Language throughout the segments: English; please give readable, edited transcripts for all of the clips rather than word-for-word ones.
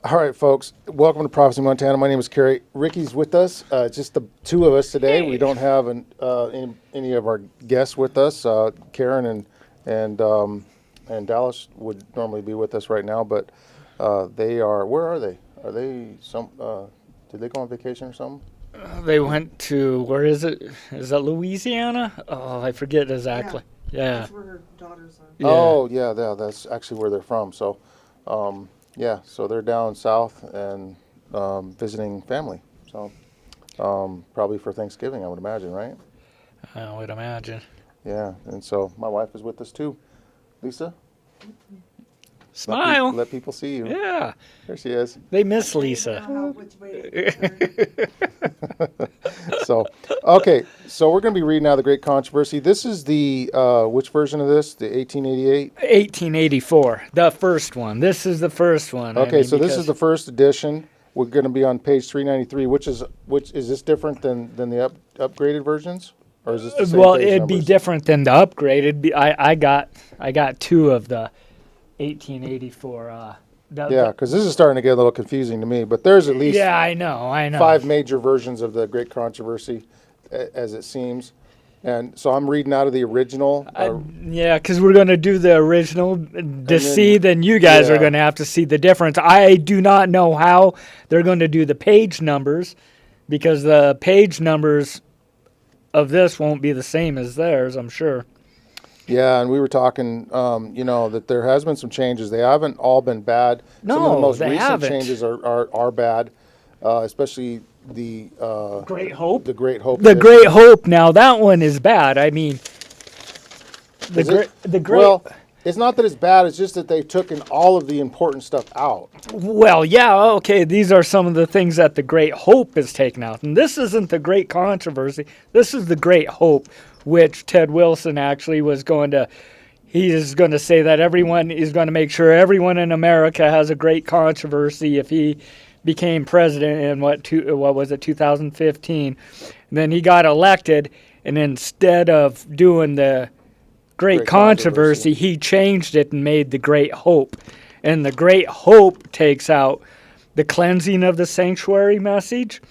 All right, folks. Welcome to Prophecy Montana. My name is Kerry. Ricky's with us. It's just the two of us today. We don't have any of our guests with us. Karen and Dallas would normally be with us right now, but they are. Where are they? Are they some? Did they go on vacation or something? They went to, where is it? Is that Louisiana? Oh, I forget exactly. Yeah. That's where her daughters are. Yeah. Oh, yeah. That's actually where they're from. So, yeah. So they're down south and visiting family. So, probably for Thanksgiving, I would imagine, right? I would imagine. Yeah, and so my wife is with us too. Lisa, Smile. let people see you. Yeah. There she is. They miss I Lisa. don't know which way to turn. So, okay, so we're going to be reading out the Great Controversy. This is the which version of this? The 1888. 1884, the first one. This is the first one. Okay, so this is the first edition. We're going to be on page 393. Which is this different than the upgraded versions, or is this the same Well, page it'd be numbers? different than the upgraded. I got two of the 1884. Yeah, because this is starting to get a little confusing to me. But there's at least Yeah, I know. 5 major versions of the Great Controversy, as it seems. And so I'm reading out of the original. Yeah, because we're going to do the original then you guys yeah. are going to have to see the difference. I do not know how they're going to do the page numbers, because the page numbers of this won't be the same as theirs, I'm sure. Yeah, and we were talking, that there has been some changes. They haven't all been bad. Some of the No, most they recent haven't. changes are bad, especially the Great Hope? The Great Hope. The edition. Great Hope, now that one is bad. I mean, Is it? the Great... Well, it's not that it's bad. It's just that they've taken all of the important stuff out. Well, yeah, okay, these are some of the things that the Great Hope is taken out. And this isn't the Great Controversy. This is the Great Hope, which Ted Wilson actually was going to... He is going to say that everyone is going to make sure everyone in America has a great controversy if he became president in what was it, 2015. And then he got elected, and instead of doing the Great Controversy, he changed it and made the Great Hope. And the Great Hope takes out the cleansing of the sanctuary message.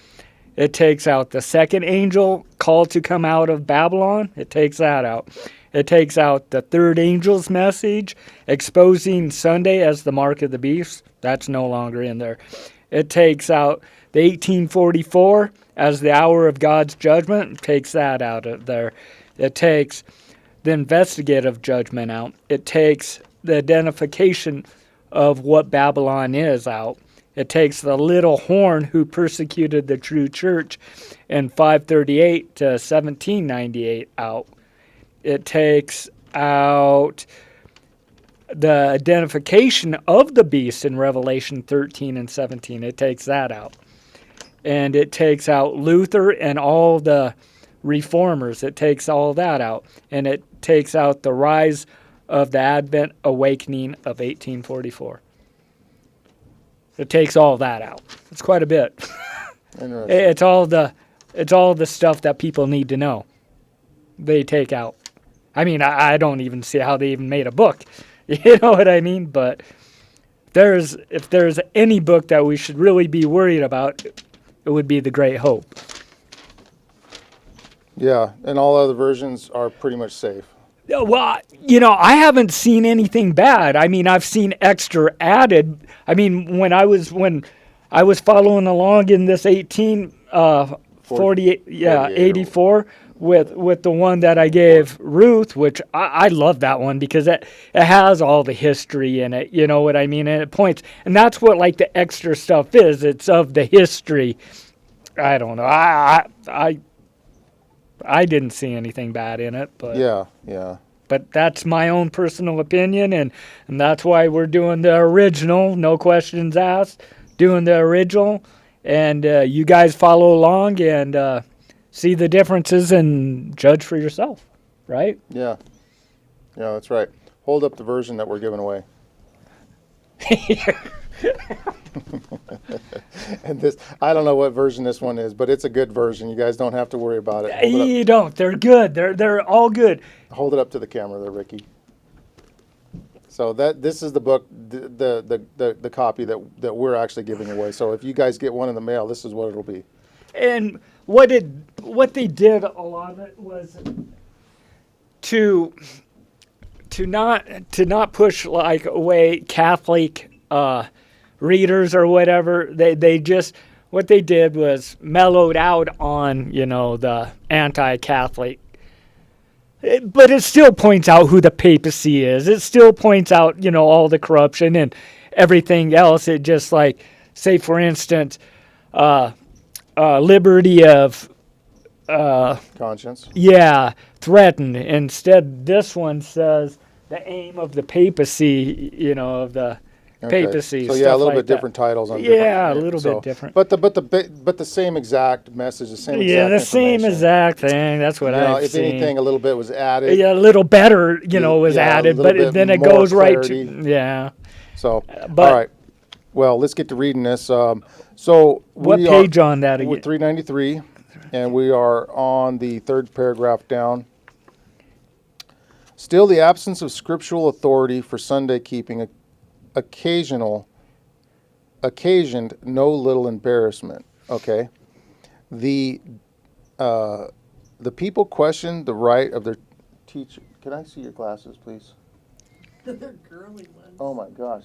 It takes out the second angel called to come out of Babylon. It takes that out. It takes out the third angel's message, exposing Sunday as the mark of the beast. That's no longer in there. It takes out the 1844 as the hour of God's judgment. It takes that out of there. It takes the investigative judgment out. It takes the identification of what Babylon is out. It takes the little horn who persecuted the true church in 538 to 1798 out. It takes out the identification of the beast in Revelation 13 and 17. It takes that out. And it takes out Luther and all the reformers. It takes all that out. And it takes out the rise of the Advent awakening of 1844. It takes all that out. It's quite a bit. Interesting. It's all the stuff that people need to know. They take out. I mean, I don't even see how they even made a book. You know what I mean? But if there's any book that we should really be worried about, it would be The Great Hope. Yeah, and all other versions are pretty much safe. Well, I haven't seen anything bad. I mean, I've seen extra added. I mean, when I was following along in this 84 with the one that I gave Ruth, which I love that one because it has all the history in it. You know what I mean? And it points, and that's what like the extra stuff is. It's of the history. I don't know. I didn't see anything bad in it, but Yeah. But that's my own personal opinion, and that's why we're doing the original, no questions asked, doing the original, and you guys follow along and see the differences and judge for yourself, right? Yeah, that's right. Hold up the version that we're giving away. And this, I don't know what version this one is, but it's a good version. You guys don't have to worry about it. Hold it You don't. They're good. They're all good. up. Hold it up to the camera there, Ricky. So this is the book, the copy that we're actually giving away. So if you guys get one in the mail, this is what it'll be. And what they did, a lot of it was to not push like away Catholic readers or whatever. They just, what they did was mellowed out on, the anti-Catholic. But it still points out who the papacy is. It still points out, all the corruption and everything else. It just like, say for instance, liberty of Conscience. Yeah, threatened. Instead, this one says the aim of the papacy, of the papacy. So stuff a little like bit that. different titles on. Yeah, a little bit different. But the same exact message, the same. Yeah, exact the same information. exact thing. That's what I've If seen. anything, a little bit was added. Yeah, a little better, was Yeah, a added, little but bit then it more goes clarity. right to yeah. So, but- all right. Well, let's get to reading this. So What page on that We're again? 393, and we are on the third paragraph down. Still, the absence of scriptural authority for Sunday keeping occasioned no little embarrassment. Okay, the people questioned the right of their teacher. Can I see your glasses, please? They're girly ones. Oh my gosh,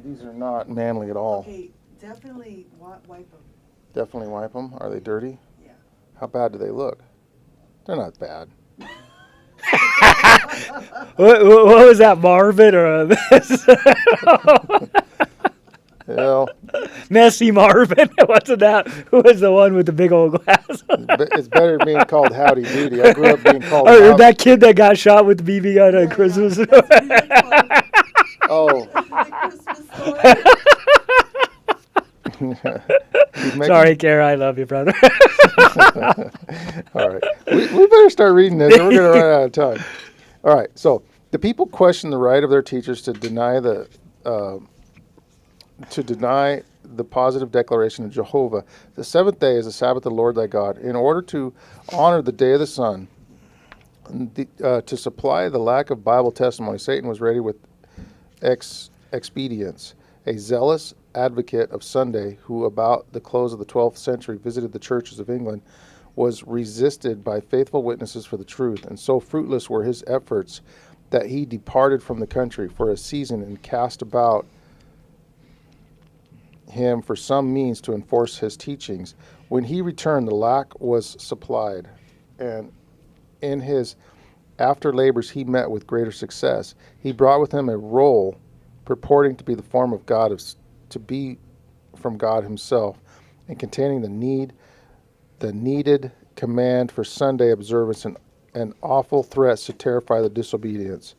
these are not manly at all. Okay, definitely wipe them. Definitely wipe them. Are they dirty? Yeah. How bad do they look? They're not bad. What was that, Marvin or Messy Marvin? Wasn't that? Who was the one with the big old glasses? It's better being called Howdy Doody. I grew up being called. Or Howdy. that kid that got shot with the BB gun on Christmas. Oh. Sorry, Kara, I love you, brother. All right, we better start reading this, or we're going to run out of time. All right, so the people question the right of their teachers to deny the positive declaration of Jehovah. The seventh day is the Sabbath of the Lord thy God. In order to honor the day of the sun, to supply the lack of Bible testimony, Satan was ready with expedients. A zealous advocate of Sunday, who about the close of the 12th century visited the churches of England, was resisted by faithful witnesses for the truth, and so fruitless were his efforts that he departed from the country for a season and cast about him for some means to enforce his teachings. When he returned, the lack was supplied, and in his after labors he met with greater success. He brought with him a roll purporting to be the form of God, to be from God himself, and containing the needed command for Sunday observance and awful threats to terrify the disobedience.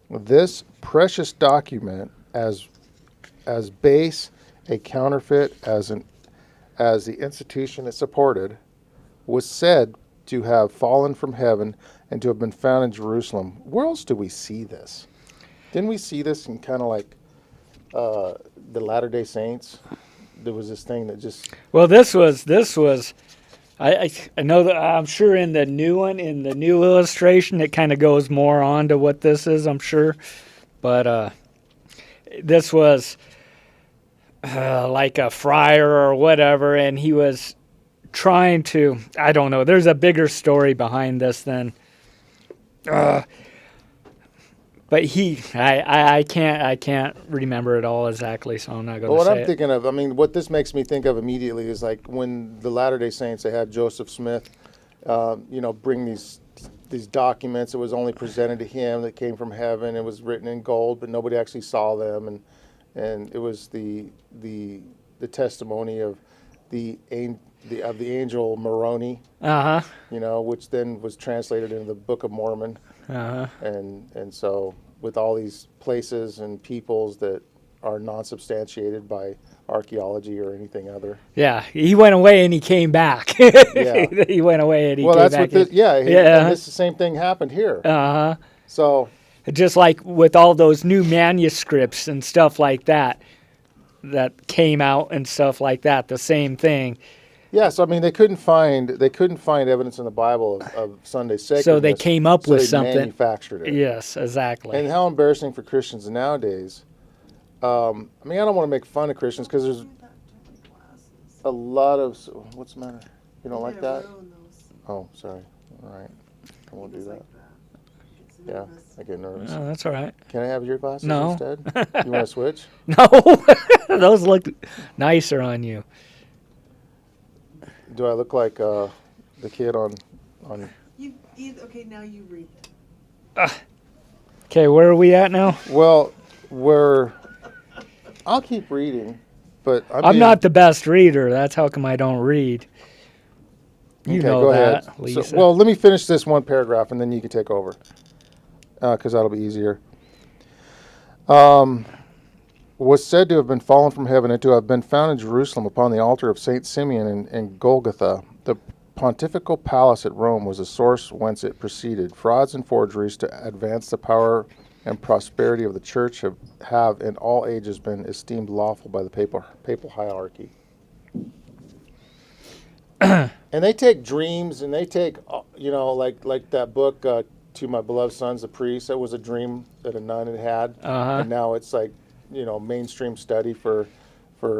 This precious document, as base a counterfeit as the institution it supported, was said to have fallen from heaven and to have been found in Jerusalem. Where else do we see this? Didn't we see this in kind of like the Latter-day Saints? There was this thing that just... Well, this was. I know that I'm sure in the new one, in the new illustration, it kind of goes more on to what this is, I'm sure. But this was like a friar or whatever, and he was trying to, I don't know, there's a bigger story behind this than... But I can't remember it all exactly, so I'm not going to say what I'm it. thinking of, I mean, what this makes me think of immediately is like when the Latter-day Saints, they had Joseph Smith, bring these documents. It was only presented to him that came from heaven. It was written in gold, but nobody actually saw them, and it was the testimony of the angel Moroni, which then was translated into the Book of Mormon. And so with all these places and peoples that are non-substantiated by archaeology or anything other. Yeah, he went away and he came back. Yeah. He went away and he well, came that's back. what this, and this the same thing happened here. So just like with all those new manuscripts and stuff like that came out and stuff like that, the same thing. Yes, I mean they couldn't find evidence in the Bible of Sunday sacredness. So they came up so with they something. Manufactured it. Yes, exactly. And how embarrassing for Christians nowadays. I mean, I don't want to make fun of Christians because there's a lot of. What's the matter? You don't like that? Oh, sorry. All right, I won't do that. Yeah, I get nervous. Oh, that's all right. Can I have your glasses No. instead? You want to switch? No, those look nicer on you. Do I look like the kid on? Okay, now you read them. Okay, where are we at now? Well, I'll keep reading, but I'm not the best reader. That's how come I don't read. You know go that, ahead. Lisa. So, well, let me finish this one paragraph, and then you can take over, because that'll be easier. Was said to have been fallen from heaven and to have been found in Jerusalem upon the altar of Saint Simeon in Golgotha. The pontifical palace at Rome was the source whence it proceeded. Frauds and forgeries to advance the power and prosperity of the church have in all ages been esteemed lawful by the papal hierarchy. And they take dreams, and they take, like that book, To My Beloved Sons, the Priest. That was a dream that a nun had, and now it's like, mainstream study for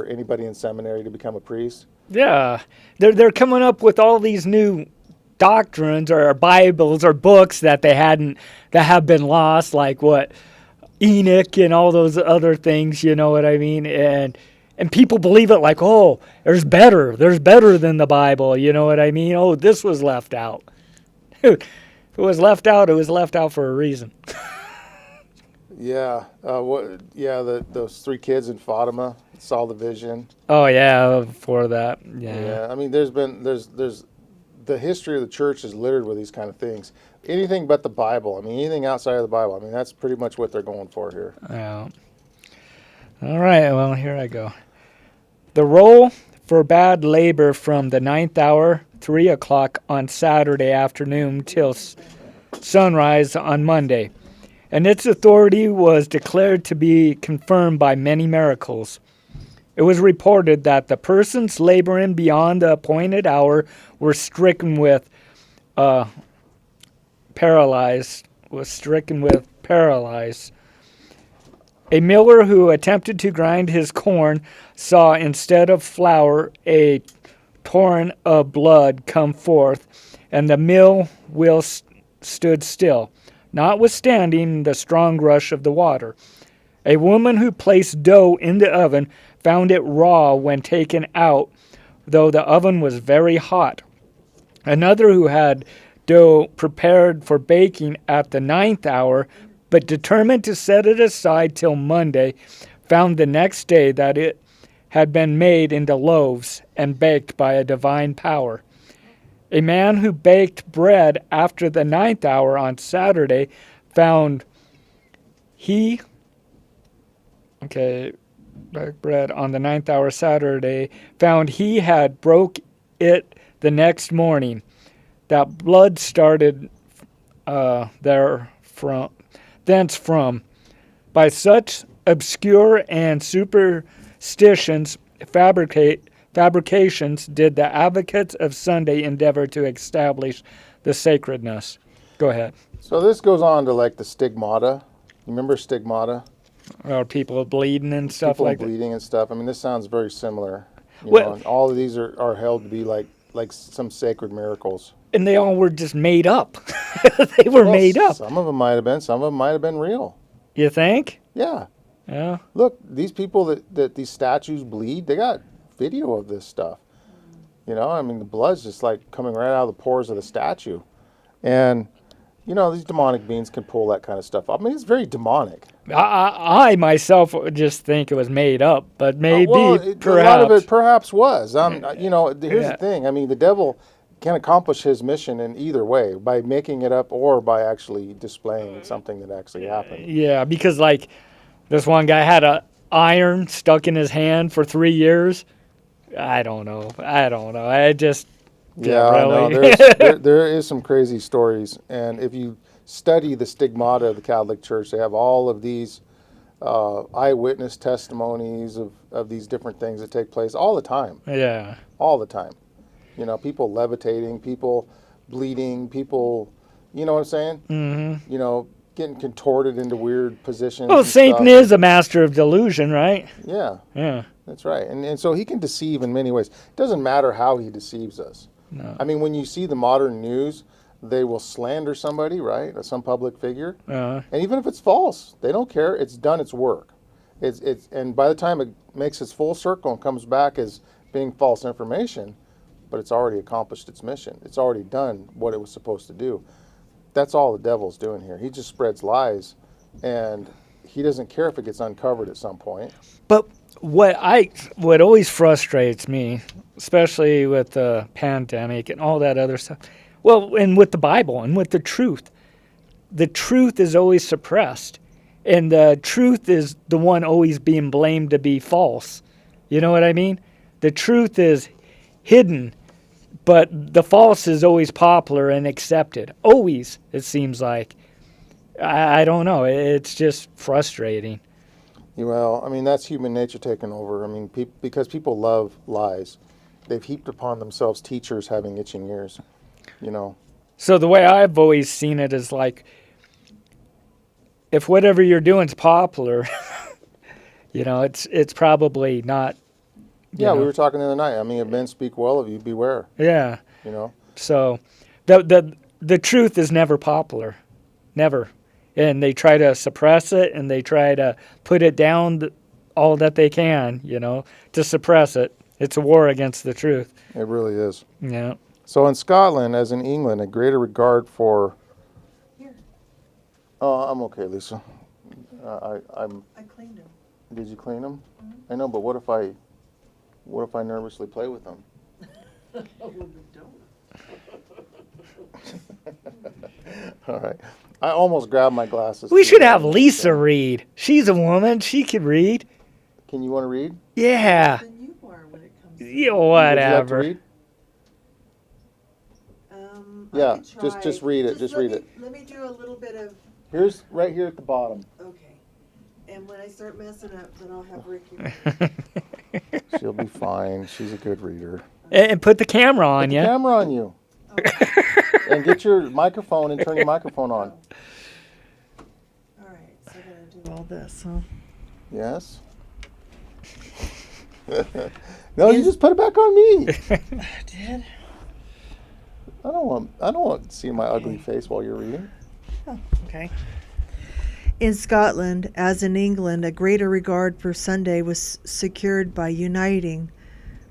anybody in seminary to become a priest. Yeah, they're coming up with all these new doctrines or Bibles or books that have been lost, like what Enoch and all those other things. You know what I mean? And people believe it like, oh, there's better than the Bible. You know what I mean? Oh, this was left out. Dude, if it was left out, it was left out for a reason. Yeah, those 3 kids in Fatima saw the vision. Oh yeah, for that. Yeah, I mean, there's the history of the church is littered with these kind of things. Anything but the Bible. I mean, anything outside of the Bible. I mean, that's pretty much what they're going for here. Yeah. All right, well, here I go. The roll forbade labor from the 9th hour, 3 o'clock on Saturday afternoon till sunrise on Monday, and its authority was declared to be confirmed by many miracles. It was reported that the persons laboring beyond the appointed hour were stricken with paralyzed. A miller who attempted to grind his corn saw instead of flour a torrent of blood come forth, and the mill wheel stood still, notwithstanding the strong rush of the water. A woman who placed dough in the oven found it raw when taken out, though the oven was very hot. Another who had dough prepared for baking at the 9th hour, but determined to set it aside till Monday, found the next day that it had been made into loaves and baked by a divine power. A man who baked bread after the 9th hour on Saturday baked bread on the 9th hour Saturday, found he had broke it the next morning. That blood started thence from. By such obscure and superstitions, fabrications did the advocates of Sunday endeavor to establish the sacredness. Go ahead. So this goes on to like the stigmata. Remember stigmata? Or people bleeding and stuff People like that. bleeding and stuff. I mean, this sounds very similar. Well- And all of these are held to be like some sacred miracles. And they all were just made up. They were made up. Some of them might have been. Some of them might have been real. You think? Yeah. Yeah. Look, these people that these statues bleed, they got video of this stuff. I mean, the blood's just like coming right out of the pores of the statue. And, these demonic beings can pull that kind of stuff up. I mean, it's very demonic. I myself just think it was made up, but maybe perhaps. A lot of it perhaps was. Here's the thing. I mean, the devil can accomplish his mission in either way, by making it up or by actually displaying something that actually happened. Yeah, because like this one guy had a iron stuck in his hand for 3 years. I don't know. I just Really. There is some crazy stories, and if you study the stigmata of the Catholic Church, they have all of these eyewitness testimonies of these different things that take place all the time. Yeah. All the time. You know, people levitating, people bleeding, people, you know what I'm saying? Mm-hmm. You know, getting contorted into weird positions. Well, and Satan stuff. is a master of delusion, right? Yeah, Yeah. that's right. And so he can deceive in many ways. It doesn't matter how he deceives us. No. I mean, when you see the modern news, they will slander somebody, right? Or some public figure. Uh, And even if it's false, they don't care. It's done its work. And by the time it makes its full circle and comes back as being false information, but it's already accomplished its mission. It's already done what it was supposed to do. That's all the devil's doing here. He just spreads lies, and he doesn't care if it gets uncovered at some point. but what always frustrates me, especially with the pandemic and all that other stuff, well, and with the Bible and with the truth is always suppressed, and the truth is the one always being blamed to be false. You know what I mean? The truth is hidden, but the false is always popular and accepted. Always, it seems like. I don't know. It's just frustrating. Well, I mean, that's human nature taking over. I mean, because people love lies, they've heaped upon themselves teachers having itching ears, you know. So the way I've always seen it is like, if whatever you're doing is popular, you know, it's probably not. Yeah, we know. were talking the other night. I mean, if men speak well of you, beware, Yeah. you know. So, the truth is never popular, never, and they try to suppress it and they try to put it down all that they can, you know, to suppress it. It's a war against the truth. It really is. Yeah. So in Scotland, as in England, a greater regard for... Here, Oh, I'm okay, Lisa. I'm... I cleaned them. Did you clean them? I know, but what if I nervously play with them? Oh, well, then don't. All right. I almost grabbed my glasses. We too. should have Lisa read. She's a woman. She could read. Can you want to read? Yeah. Than you are when it comes to Yeah, Would you like to whatever. read? I Yeah, could just try. read it. Just read it. Let me do a little bit of, Here's right here at the bottom. okay. And when I start messing up, then I'll have Ricky. She'll be fine. She's a good reader. And put the camera on Put the you. camera on you. Okay. And get your microphone and turn your microphone on. All right, so I'm going to do all this, huh? Yes. No, you just put it back on me. I did? I don't want to see my ugly face while you're reading. Oh, okay. In Scotland, as in England, a greater regard for Sunday was secured by uniting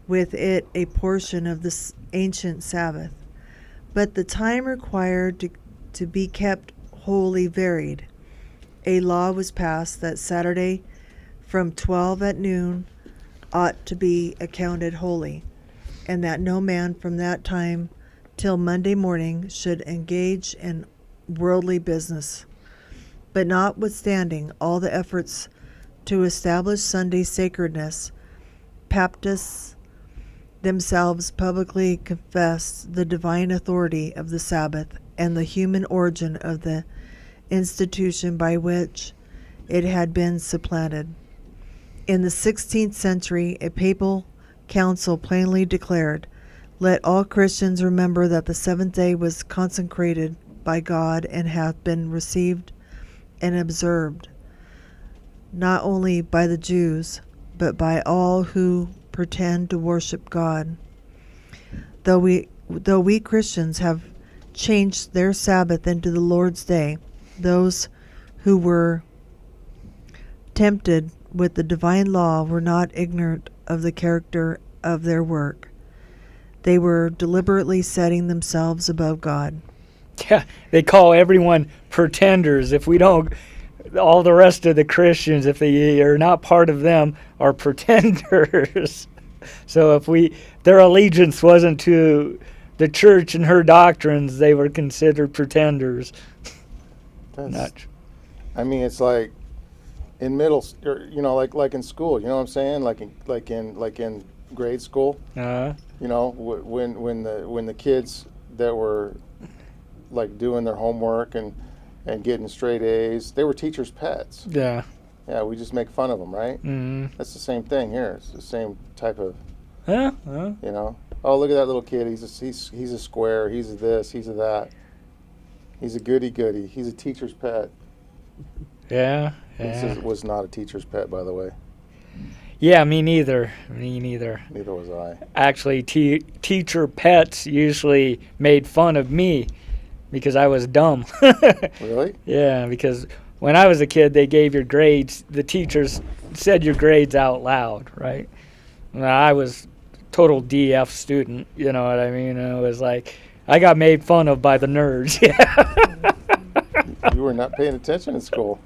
with it a portion of the ancient Sabbath. But the time required to be kept holy varied. A law was passed that Saturday from 12 at noon ought to be accounted holy, and that no man from that time till Monday morning should engage in worldly business. But notwithstanding all the efforts to establish Sunday's sacredness, Baptists themselves publicly confessed the divine authority of the Sabbath and the human origin of the institution by which it had been supplanted. In the 16th century, a papal council plainly declared, "Let all Christians remember that the seventh day was consecrated by God and hath been received and observed, not only by the Jews, but by all who pretend to worship God. Though we Christians have changed their Sabbath into the Lord's day, those who were tempted with the divine law were not ignorant of the character of their work. They were deliberately setting themselves above God." Yeah, they call everyone pretenders. If we don't, all the rest of the Christians, if they are not part of them, are pretenders. So if their allegiance wasn't to the church and her doctrines, they were considered pretenders. I mean, it's like in like in school. You know what I'm saying? Like in grade school. Uh, You know, when the kids that were like doing their homework and getting straight A's, they were teachers' pets. yeah. Yeah, we just make fun of them, right? Mm. That's the same thing here. It's the same type of, Yeah. you know. Oh, look at that little kid. He's a square. He's a this. He's a that. He's a goody goody. He's a teacher's pet. Yeah. This was not a teacher's pet, by the way. Yeah, me neither. Me neither. Neither was I. Actually, teacher pets usually made fun of me because I was dumb. Really? Yeah, because when I was a kid, they gave your grades. The teachers said your grades out loud, right? And I was total DF student. You know what I mean? And it was like I got made fun of by the nerds. Yeah. You were not paying attention in school.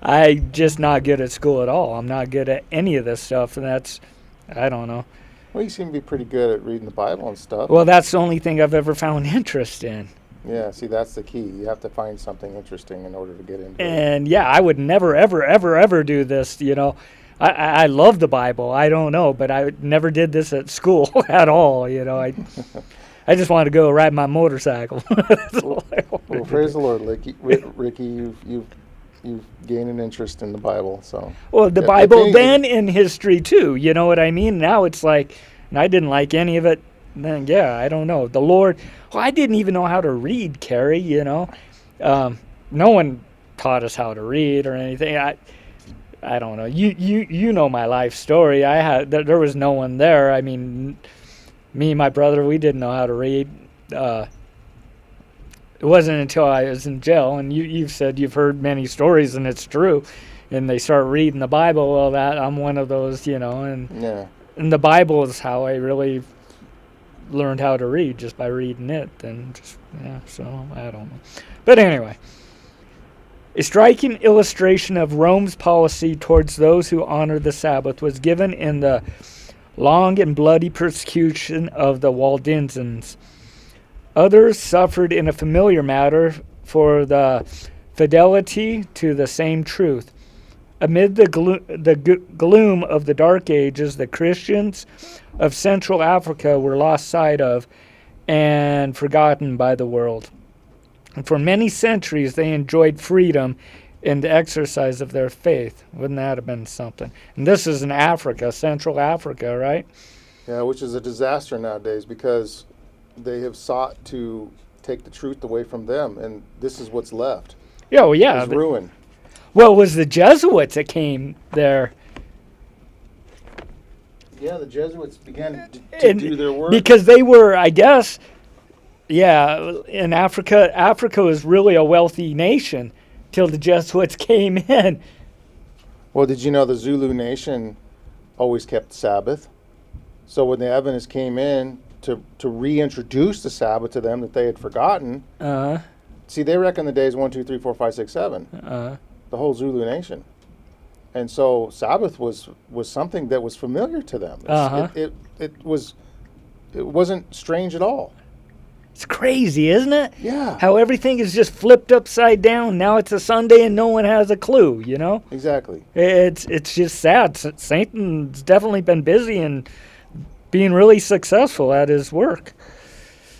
I just not good at school at all. I'm not good at any of this stuff, and I don't know. Well, you seem to be pretty good at reading the Bible and stuff. Well, that's the only thing I've ever found interest in. Yeah, see, that's the key. You have to find something interesting in order to get into it. And yeah, I would never, ever, ever, ever do this. You know, I love the Bible. I don't know, but I never did this at school at all. You know, I just wanted to go ride my motorcycle. Well, praise the Lord, Ricky. You've gained an interest in the Bible. So. Well, the Bible, then in history too. You know what I mean? Now it's like, and I didn't like any of it. Then yeah, I don't know. The Lord. Well, I didn't even know how to read, Carrie. You know, no one taught us how to read or anything. I don't know. You know my life story. There was no one there. I mean, me and my brother, we didn't know how to read. It wasn't until I was in jail, and you've said you've heard many stories, and it's true. And they start reading the Bible. Well, I'm one of those, you know. And the Bible is how I really learned how to read, just by reading it. And just so I don't know. But anyway, a striking illustration of Rome's policy towards those who honor the Sabbath was given in the long and bloody persecution of the Waldensians. Others suffered in a familiar manner for the fidelity to the same truth. Amid the gloom of the Dark Ages, the Christians of Central Africa were lost sight of and forgotten by the world. And for many centuries, they enjoyed freedom in the exercise of their faith. Wouldn't that have been something? And this is in Africa, Central Africa, right? Yeah, which is a disaster nowadays because they have sought to take the truth away from them, and this is what's left. Yeah, well, yeah. It's ruin. Well, it was the Jesuits that came there. Yeah, the Jesuits began to do their work. Because they were, I guess, in Africa. Africa was really a wealthy nation till the Jesuits came in. Well, did you know the Zulu nation always kept Sabbath? So when the Adventists came in to reintroduce the Sabbath to them that they had forgotten, see, they reckon the days 1, 2, 3, 4, 5, 6, 7. The whole Zulu nation. And so Sabbath was something that was familiar to them. It wasn't strange at all. It's crazy, isn't it? Yeah. How everything is just flipped upside down. Now it's a Sunday and no one has a clue, you know? Exactly. It's just sad. Satan's definitely been busy and being really successful at his work.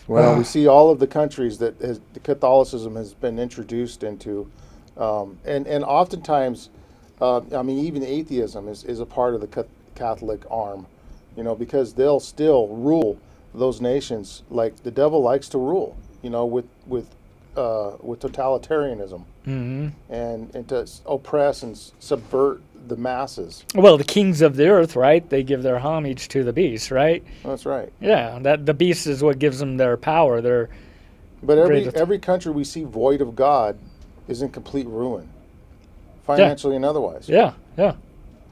Well, we see all of the countries that the Catholicism has been introduced into, and oftentimes, even atheism is a part of the Catholic arm, you know, because they'll still rule those nations like the devil likes to rule, you know, with totalitarianism, and to oppress and subvert the masses. Well, the kings of the earth, right? They give their homage to the beast, right? That's right. Yeah, that the beast is what gives them their power. But every country we see void of God is in complete ruin, financially and otherwise. Yeah.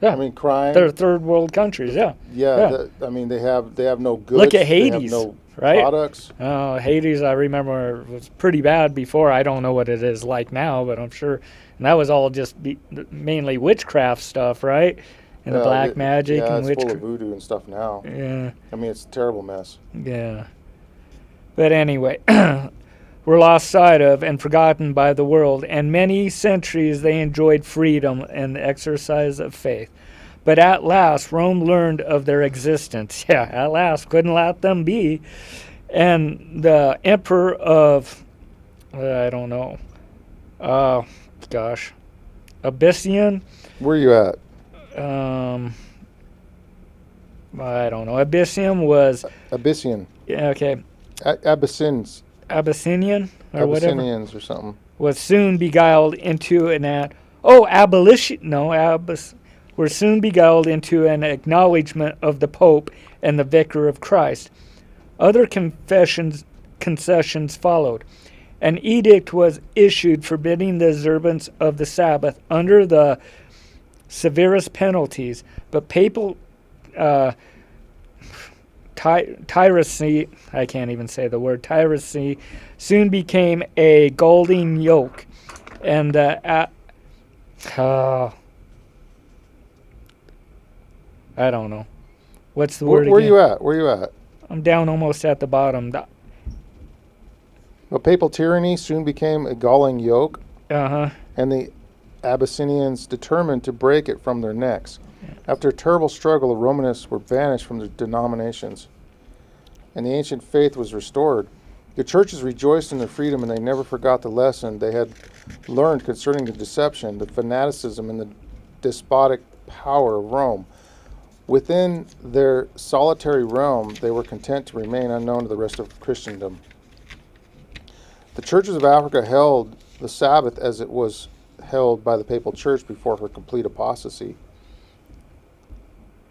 I mean, crime. They're third world countries. Yeah. They have no goods. Look at Hades, they have no right? products. Hades, I remember, was pretty bad before. I don't know what it is like now, but I'm sure. And that was all just mainly witchcraft stuff, right? And the black magic and witchcraft. It's full of voodoo and stuff now. Yeah. I mean, it's a terrible mess. Yeah. But anyway, were lost sight of and forgotten by the world, and many centuries they enjoyed freedom and the exercise of faith. But at last, Rome learned of their existence. Yeah, at last, couldn't let them be. And the emperor of, I don't know, Abyssian. Where are you at? I don't know. Abyssium was, Abyssian. yeah, okay, Abyssinians. Abyssinian or whatever, Abyssinians or something. was soon beguiled into abolition. No, were soon beguiled into an acknowledgement of the Pope and the Vicar of Christ. Other concessions followed. An edict was issued forbidding the observance of the Sabbath under the severest penalties, but papal tyranny, I can't even say the word, tyranny, soon became a golden yoke, and I don't know. What's the word Where again? you at? Where you at? I'm down almost at the bottom. The papal tyranny soon became a galling yoke, Uh-huh. and the Abyssinians determined to break it from their necks. After a terrible struggle, the Romanists were banished from their denominations, and the ancient faith was restored. The churches rejoiced in their freedom, and they never forgot the lesson they had learned concerning the deception, the fanaticism, and the despotic power of Rome. Within their solitary realm, they were content to remain unknown to the rest of Christendom. The churches of Africa held the Sabbath as it was held by the Papal Church before her complete apostasy.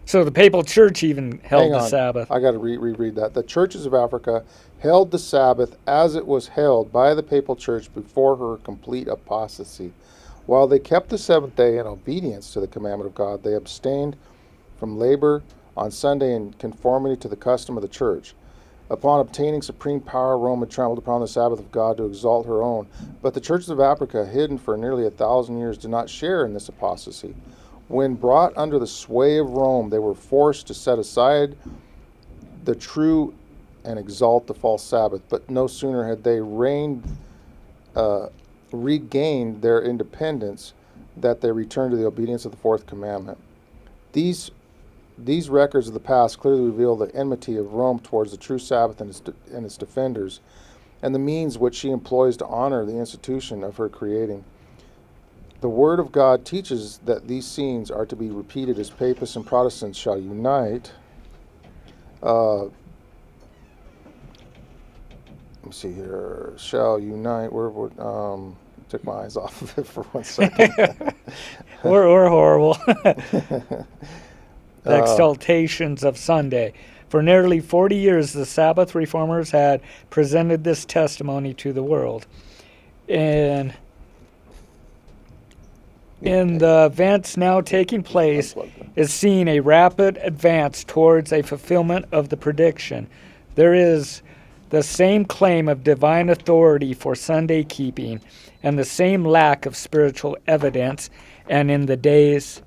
So the Papal Church even held Hang the on, Sabbath. I got to reread that. The churches of Africa held the Sabbath as it was held by the Papal Church before her complete apostasy. While they kept the seventh day in obedience to the commandment of God, they abstained from labor on Sunday in conformity to the custom of the church. Upon obtaining supreme power, Rome had trampled upon the Sabbath of God to exalt her own. But the churches of Africa, hidden for nearly 1,000 years, did not share in this apostasy. When brought under the sway of Rome, they were forced to set aside the true and exalt the false Sabbath. But no sooner had they regained their independence that they returned to the obedience of the fourth commandment. These records of the past clearly reveal the enmity of Rome towards the true Sabbath and its defenders, and the means which she employs to honor the institution of her creating. The Word of God teaches that these scenes are to be repeated as Papists and Protestants shall unite. Let me see here. Shall unite. Took my eyes off of it for 1 second. or horrible. The exaltations of Sunday. For nearly 40 years, the Sabbath reformers had presented this testimony to the world. And in the events now taking place is seen a rapid advance towards a fulfillment of the prediction. There is the same claim of divine authority for Sunday keeping and the same lack of spiritual evidence and in the days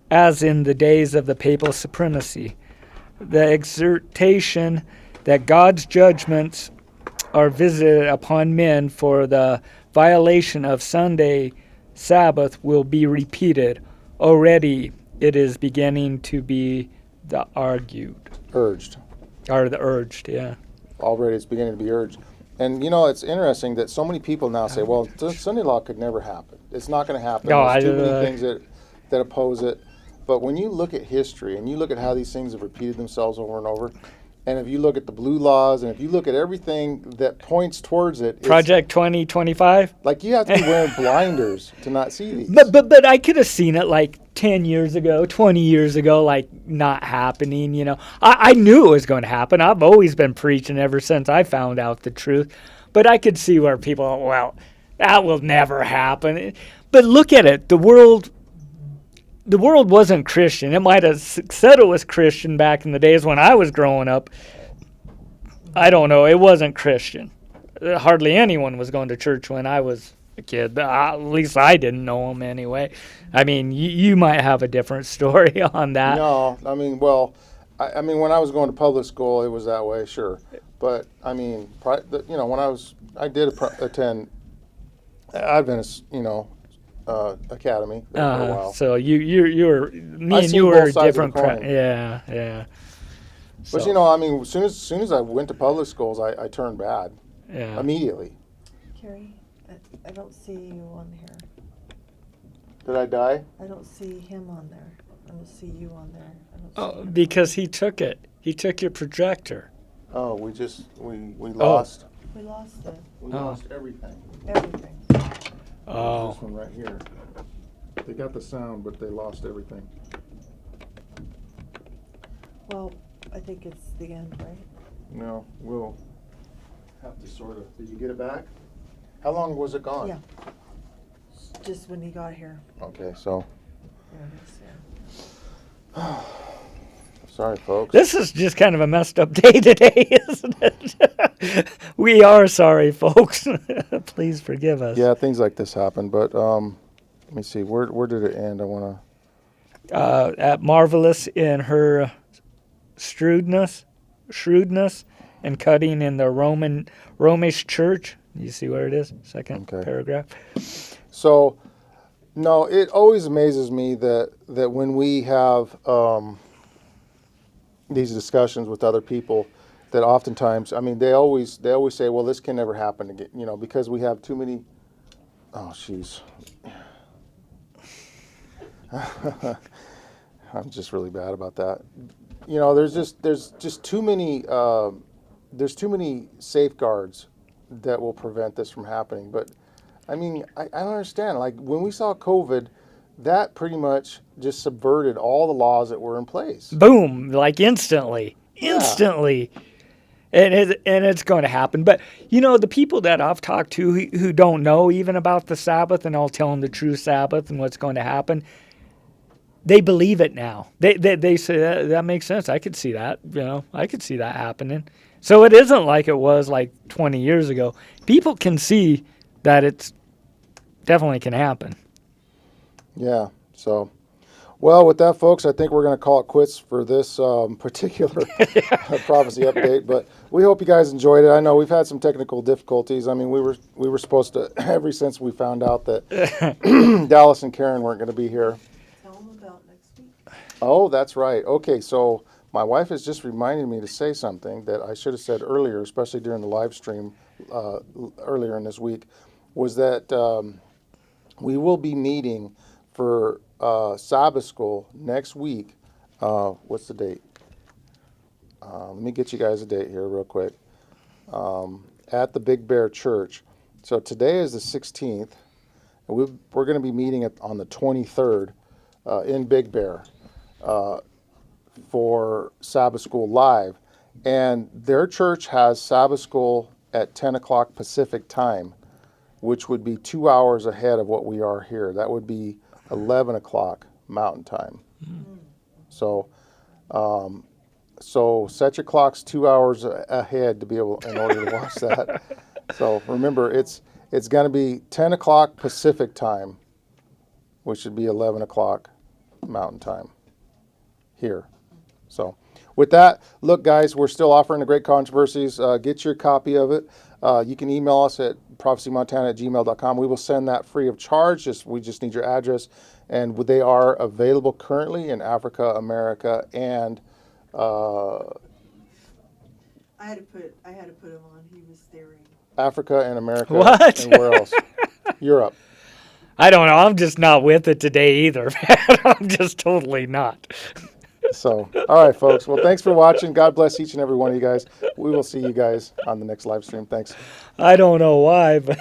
of the papal supremacy. The exhortation that God's judgments are visited upon men for the violation of Sunday Sabbath will be repeated. Already it is beginning to be urged, yeah. Already it's beginning to be urged. And it's interesting that so many people now say, well, Sunday law could never happen. It's not going to happen. There's too many things that oppose it. But when you look at history and you look at how these things have repeated themselves over and over, and if you look at the blue laws and if you look at everything that points towards it, Project 2025. Like you have to be wearing blinders to not see these. But I could have seen it like 10 years ago, 20 years ago, like not happening. I knew it was going to happen. I've always been preaching ever since I found out the truth. But I could see where people, well, that will never happen. But look at it. The world wasn't Christian. It might have said it was Christian back in the days when I was growing up. I don't know. It wasn't Christian. Hardly anyone was going to church when I was a kid. At least I didn't know them anyway. I mean, you might have a different story on that. No, I mean, when I was going to public school, it was that way, sure. But I mean, when I did attend Adventist, academy there for a while. So you were you were different. Yeah. But as soon as I went to public schools, I turned bad. Yeah. Immediately. Carrie, I don't see you on here. Did I die? I don't see him on there. don't see you on there. I don't Oh, see you. because he took it. He took your projector. Oh, we lost. We lost it. We Oh. lost everything. Everything. Oh. This one right here. They got the sound, but they lost everything. Well, I think it's the end, right? No, we'll have to sort of. Did you get it back? How long was it gone? Yeah. Just when he got here. Okay, so There it is. Yeah. sorry, folks. This is just kind of a messed up day today, isn't it? We are sorry, folks. Please forgive us. Yeah, things like this happen. But let me see. Where did it end? I want to. At Marvelous in her shrewdness, and cutting in the Romish church. You see where it is? Second Okay. paragraph. So, no, it always amazes me that when we have these discussions with other people, that oftentimes, I mean, they always say, well, this can never happen again, because we have too many. Oh, jeez. I'm just really bad about that. There's just too many there's too many safeguards that will prevent this from happening. But I mean, I don't understand. Like when we saw COVID, that pretty much just subverted all the laws that were in place. Boom, like instantly. Yeah. And it's going to happen. But, the people that I've talked to who don't know even about the Sabbath, and I'll tell them the true Sabbath and what's going to happen, they believe it now. They say, that makes sense. I could see that. I could see that happening. So it isn't like it was like 20 years ago. People can see that it's definitely can happen. Yeah. So, well, with that, folks, I think we're going to call it quits for this particular prophecy update. But we hope you guys enjoyed it. I know we've had some technical difficulties. I mean, we were supposed to, ever since we found out that Dallas and Karen weren't going to be here. Tell them about next week. Oh, that's right. Okay, so my wife has just reminded me to say something that I should have said earlier, especially during the live stream earlier in this week, was that we will be meeting for Sabbath school next week. What's the date? Let me get you guys a date here real quick. At the Big Bear Church. So today is the 16th. And we're going to be meeting on the 23rd in Big Bear for Sabbath school live. And their church has Sabbath school at 10 o'clock Pacific time, which would be 2 hours ahead of what we are here. That would be 11 o'clock Mountain Time. So set your clocks 2 hours ahead to be able, in order to watch that. So remember, it's going to be 10 o'clock Pacific Time, which would be 11 o'clock Mountain Time here. So with that, look, guys, we're still offering the Great Controversies. Get your copy of it. You can email us at prophecymontana@gmail.com. We will send that free of charge. We just need your address. And they are available currently in Africa, America, and I had to put him on. He was staring. Africa and America. What? And where else? Europe. I don't know. I'm just not with it today either, man. I'm just totally not. So, all right, folks. Well, thanks for watching. God bless each and every one of you guys. We will see you guys on the next live stream. Thanks. I don't know why, but